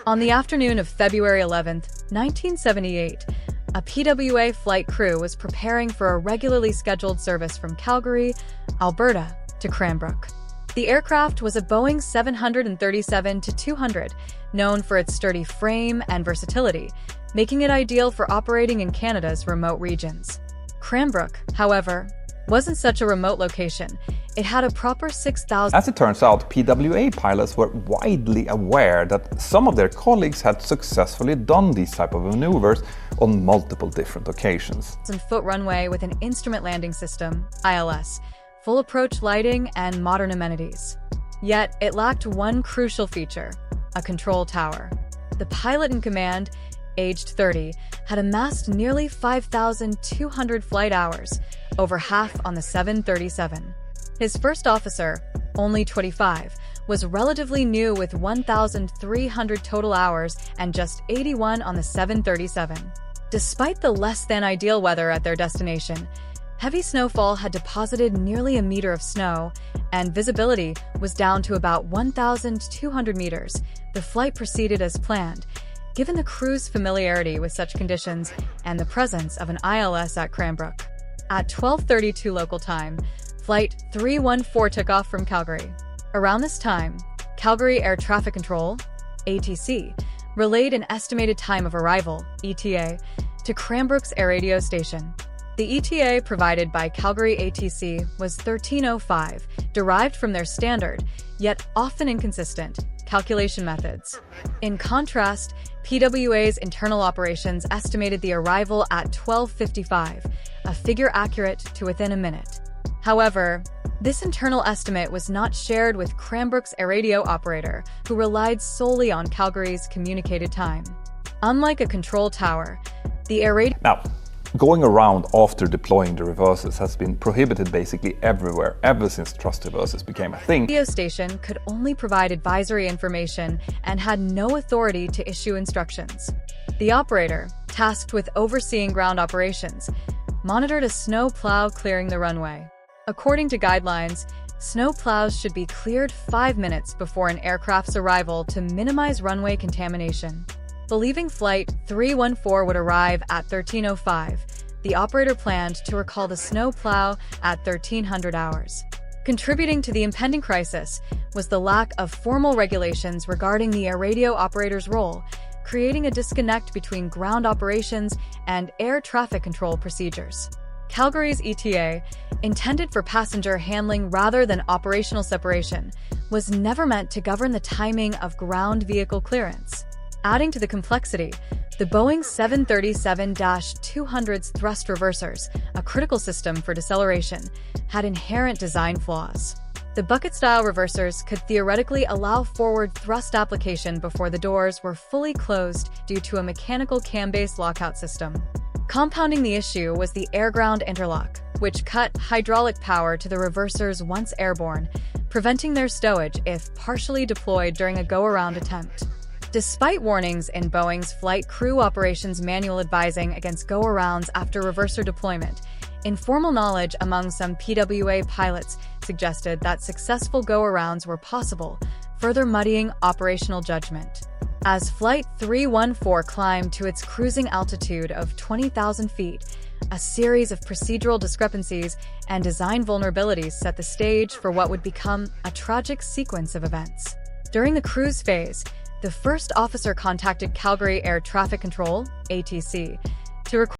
On the afternoon of February 11, 1978, a PWA flight crew was preparing for a regularly scheduled service from Calgary, Alberta, to Cranbrook. The aircraft was a Boeing 737-200, known for its sturdy frame and versatility, making it ideal for operating in Canada's remote regions. Cranbrook, however, wasn't such a remote location. It had a proper 6,000... As it turns out, PWA pilots were widely aware that some of their colleagues had successfully done these type of maneuvers on multiple different occasions. ...foot runway with an instrument landing system, ILS, full approach lighting, and modern amenities. Yet, it lacked one crucial feature: a control tower. The pilot in command, aged 30, had amassed nearly 5,200 flight hours, over half on the 737. His first officer, only 25, was relatively new with 1,300 total hours and just 81 on the 737. Despite the less-than-ideal weather at their destination, heavy snowfall had deposited nearly a meter of snow, and visibility was down to about 1,200 meters. The flight proceeded as planned, given the crew's familiarity with such conditions and the presence of an ILS at Cranbrook. At 12:32 local time, Flight 314 took off from Calgary. Around this time, Calgary Air Traffic Control, ATC, relayed an estimated time of arrival, ETA, to Cranbrook's air radio station. The ETA provided by Calgary ATC was 13:05, derived from their standard, yet often inconsistent, calculation methods. In contrast, PWA's internal operations estimated the arrival at 12:55, a figure accurate to within a minute. However, this internal estimate was not shared with Cranbrook's air radio operator, who relied solely on Calgary's communicated time. Unlike a control tower, the air radio... Now, going around after deploying the reversers has been prohibited basically everywhere ever since thrust reversers became a thing. The radio station could only provide advisory information and had no authority to issue instructions. The operator, tasked with overseeing ground operations, monitored a snow plow clearing the runway. According to guidelines, snow plows should be cleared 5 minutes before an aircraft's arrival to minimize runway contamination. Believing Flight 314 would arrive at 13:05, the operator planned to recall the snow plow at 1300 hours. Contributing to the impending crisis was the lack of formal regulations regarding the air radio operator's role, creating a disconnect between ground operations and air traffic control procedures. Calgary's ETA, intended for passenger handling rather than operational separation, was never meant to govern the timing of ground vehicle clearance. Adding to the complexity, the Boeing 737-200's thrust reversers, a critical system for deceleration, had inherent design flaws. The bucket-style reversers could theoretically allow forward thrust application before the doors were fully closed due to a mechanical cam-based lockout system. Compounding the issue was the air-ground interlock, which cut hydraulic power to the reversers once airborne, preventing their stowage if partially deployed during a go-around attempt. Despite warnings in Boeing's Flight Crew Operations Manual advising against go-arounds after reverser deployment, informal knowledge among some PWA pilots suggested that successful go-arounds were possible, further muddying operational judgment. As Flight 314 climbed to its cruising altitude of 20,000 feet, a series of procedural discrepancies and design vulnerabilities set the stage for what would become a tragic sequence of events. During the cruise phase, the first officer contacted Calgary Air Traffic Control, ATC, to request